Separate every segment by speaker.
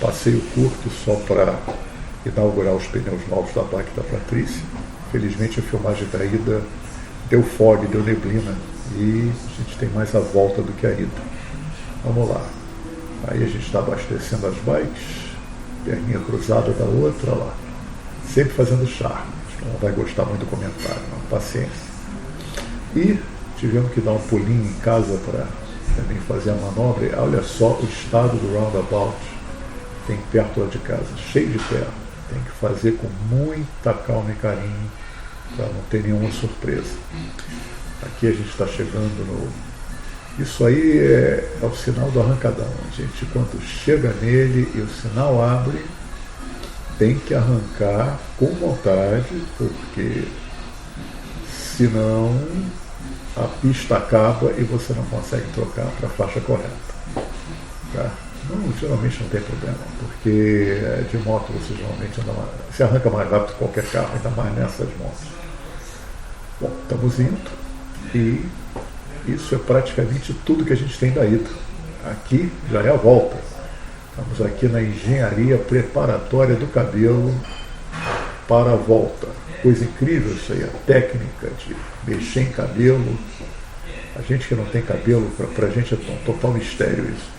Speaker 1: passeio curto só para inaugurar os pneus novos da bike da Patrícia. Felizmente a filmagem da ida deu fog, deu neblina, e a gente tem mais a volta do que a ida. Vamos lá. Aí a gente está abastecendo as bikes, perninha cruzada da outra, lá. Sempre fazendo charme. Não vai gostar muito do comentário, não. Paciência. E tivemos que dar um pulinho em casa para também fazer a manobra. Olha só o estado do roundabout que tem perto lá de casa, cheio de terra. Tem que fazer com muita calma e carinho para não ter nenhuma surpresa. Aqui a gente está chegando no... Isso aí é o sinal do arrancadão. A gente, quando chega nele e o sinal abre, tem que arrancar com vontade, porque senão a pista acaba e você não consegue trocar para a faixa correta. Tá? Não, geralmente não tem problema, porque de moto você geralmente você arranca mais rápido que qualquer carro, ainda mais nessas motos. Bom, estamos indo e isso é praticamente tudo que a gente tem da ida. Aqui já é a volta. Estamos aqui na engenharia preparatória do cabelo para a volta. Coisa incrível isso aí, a técnica de mexer em cabelo. A gente que não tem cabelo, para a gente é um total mistério isso.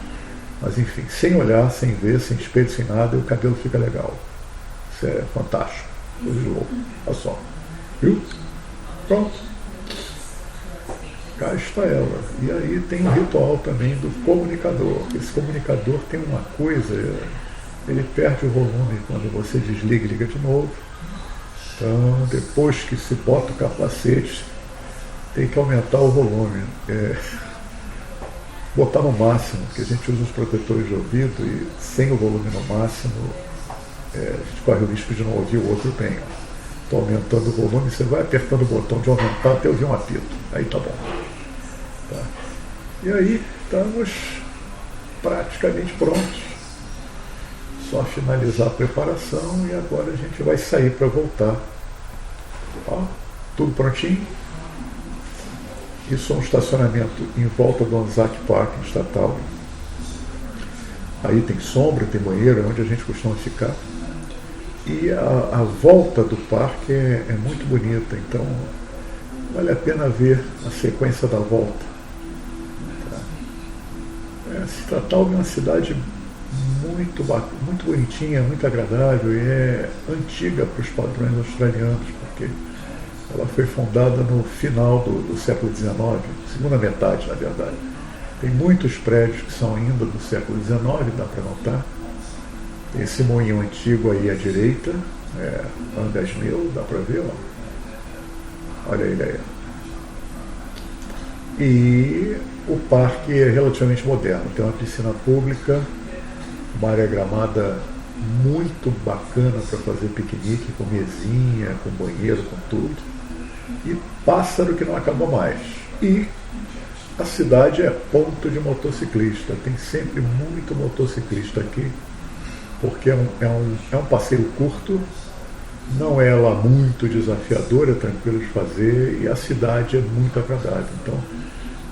Speaker 1: Mas enfim, sem olhar, sem ver, sem espelho, sem nada, o cabelo fica legal. Isso é fantástico. Coisa de louco. Olha só. Viu? Pronto. Cá está ela. E aí tem o ritual também do comunicador. Esse comunicador tem uma coisa, ele perde o volume quando você desliga e liga de novo. Então, depois que se bota o capacete, tem que aumentar o volume. Botar no máximo, porque a gente usa os protetores de ouvido e sem o volume no máximo, a gente corre o risco de não ouvir o outro bem. Estou aumentando o volume, você vai apertando o botão de aumentar até ouvir um apito. Aí tá bom. Tá. E aí estamos praticamente prontos. Só finalizar a preparação e agora a gente vai sair para voltar. Ó, tudo prontinho. Isso é um estacionamento em volta do Anzac Park estatal. Aí tem sombra, tem banheiro, é onde a gente costuma ficar. E a volta do parque é muito bonita, então vale a pena ver a sequência da volta. Tá? Cittatal é uma cidade muito bonitinha, muito agradável e é antiga para os padrões australianos, porque ela foi fundada no final do século XIX, segunda metade, na verdade. Tem muitos prédios que são ainda do século XIX, dá para notar. Tem esse moinho antigo aí à direita, Angas Mill, dá para ver, ó. Olha ele aí. E o parque é relativamente moderno, tem uma piscina pública, uma área gramada muito bacana para fazer piquenique, com mesinha, com banheiro, com tudo. E pássaro que não acaba mais. E a cidade é ponto de motociclista, tem sempre muito motociclista aqui, porque é um passeio curto, não é lá muito desafiador, é tranquilo de fazer e a cidade é muito agradável. Então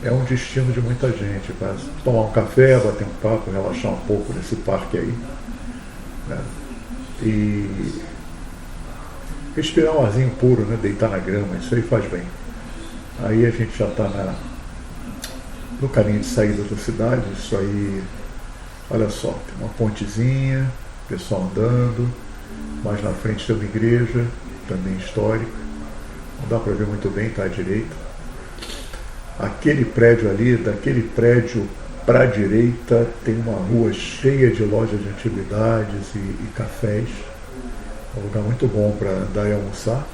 Speaker 1: é um destino de muita gente para tomar um café, bater um papo, relaxar um pouco nesse parque aí, né? E respirar um arzinho puro, né? Deitar na grama, isso aí faz bem. Aí a gente já está no caminho de saída da cidade, isso aí, olha só, tem uma pontezinha, pessoal andando, mais na frente tem uma igreja, também histórica, não dá para ver muito bem, está à direita. Aquele prédio ali, daquele prédio para a direita, tem uma rua cheia de lojas de antiguidades e cafés. É um lugar muito bom para andar e almoçar.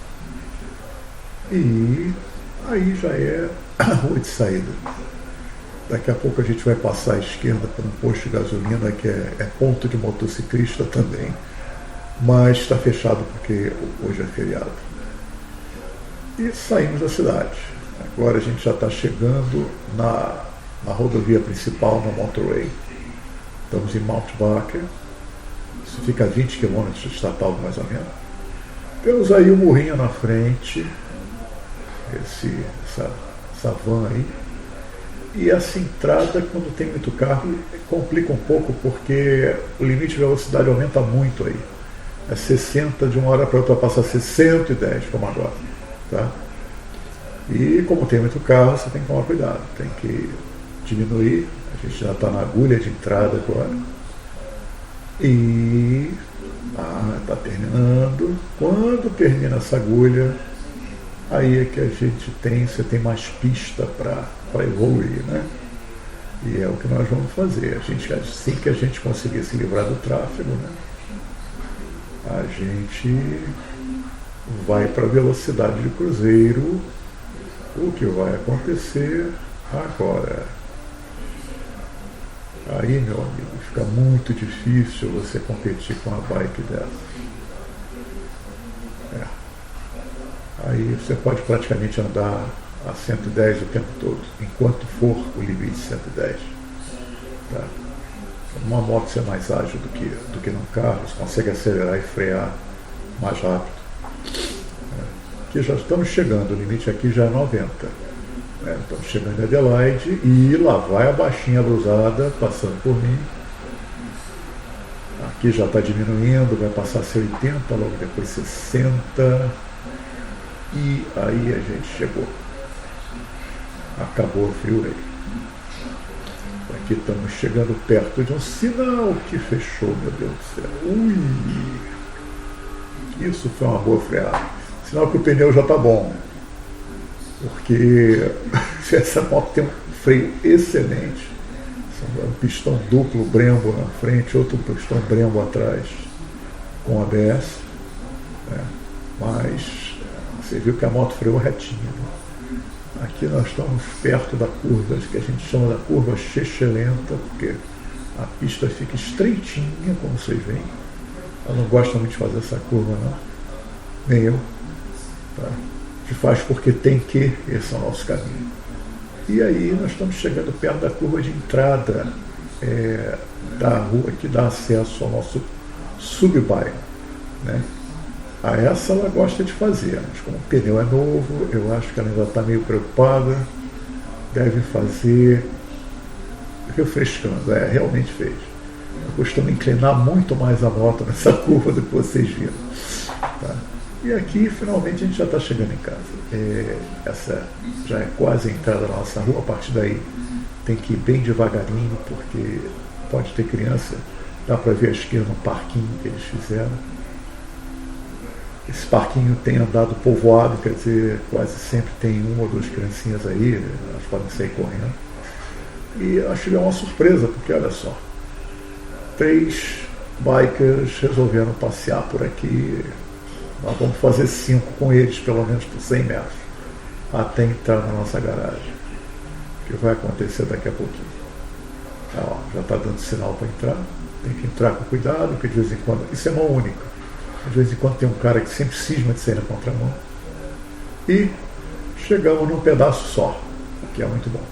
Speaker 1: E aí já é a rua de saída. Daqui a pouco a gente vai passar à esquerda por um posto de gasolina que é ponto de motociclista também. Mas está fechado porque hoje é feriado. E saímos da cidade. Agora a gente já está chegando na rodovia principal, na Motorway. Estamos em Mount Barker. Isso fica a 20 km de Cittatal, mais ou menos. Temos aí o morrinho na frente, essa van aí. E essa entrada, quando tem muito carro, complica um pouco, porque o limite de velocidade aumenta muito aí. É 60, de uma hora para outra passa a ser 110, como agora. Tá? E como tem muito carro, você tem que tomar cuidado, tem que diminuir. A gente já está na agulha de entrada agora. E está terminando. Quando termina essa agulha, aí é que você tem mais pista para evoluir, né? E é o que nós vamos fazer. Assim que a gente conseguir se livrar do tráfego, né, a gente vai para a velocidade de cruzeiro, o que vai acontecer agora. Aí, meu amigo, fica muito difícil você competir com uma bike dessa. Aí você pode praticamente andar a 110 o tempo todo, enquanto for o limite de 110. Tá? Uma moto ser mais ágil do que num carro, você consegue acelerar e frear mais rápido. Aqui já estamos chegando, o limite aqui já é 90. Estamos chegando em Adelaide e lá vai a baixinha brusada passando por mim. Aqui já está diminuindo, vai passar a ser 80, logo depois 60. E aí a gente chegou. Acabou o freeway. Aqui estamos chegando perto de um sinal que fechou, meu Deus do céu. Ui! Isso foi uma boa freada. Sinal que o pneu já está bom. Porque essa moto tem um freio excelente. Um pistão duplo Brembo na frente, outro pistão Brembo atrás, com ABS. Mas você viu que a moto freou retinha. Né? Aqui nós estamos perto da curva, que a gente chama da curva chechelenta, porque a pista fica estreitinha, como vocês veem. Eu não gosto muito de fazer essa curva, não. Nem eu. Tá? A gente faz porque tem que, esse é o nosso caminho. E aí nós estamos chegando perto da curva de entrada da rua que dá acesso ao nosso subbairro. Né? A essa ela gosta de fazer, mas como o pneu é novo, eu acho que ela ainda está meio preocupada, deve fazer refrescando, realmente fez. Eu costumo inclinar muito mais a moto nessa curva do que vocês viram. Tá? E aqui, finalmente, a gente já está chegando em casa. Essa já é quase a entrada da nossa rua. A partir daí tem que ir bem devagarinho, porque pode ter criança. Dá para ver à esquerda um parquinho que eles fizeram. Esse parquinho tem andado povoado, quer dizer, quase sempre tem uma ou duas criancinhas aí, elas podem sair correndo. E acho que é uma surpresa, porque olha só, 3 bikers resolveram passear por aqui. Nós vamos fazer 5 com eles, pelo menos por 100 metros, até entrar na nossa garagem, que vai acontecer daqui a pouquinho. Já está dando sinal para entrar, tem que entrar com cuidado, porque de vez em quando, isso é mão única, de vez em quando tem um cara que sempre cisma de sair na contramão. E chegamos num pedaço só, o que é muito bom.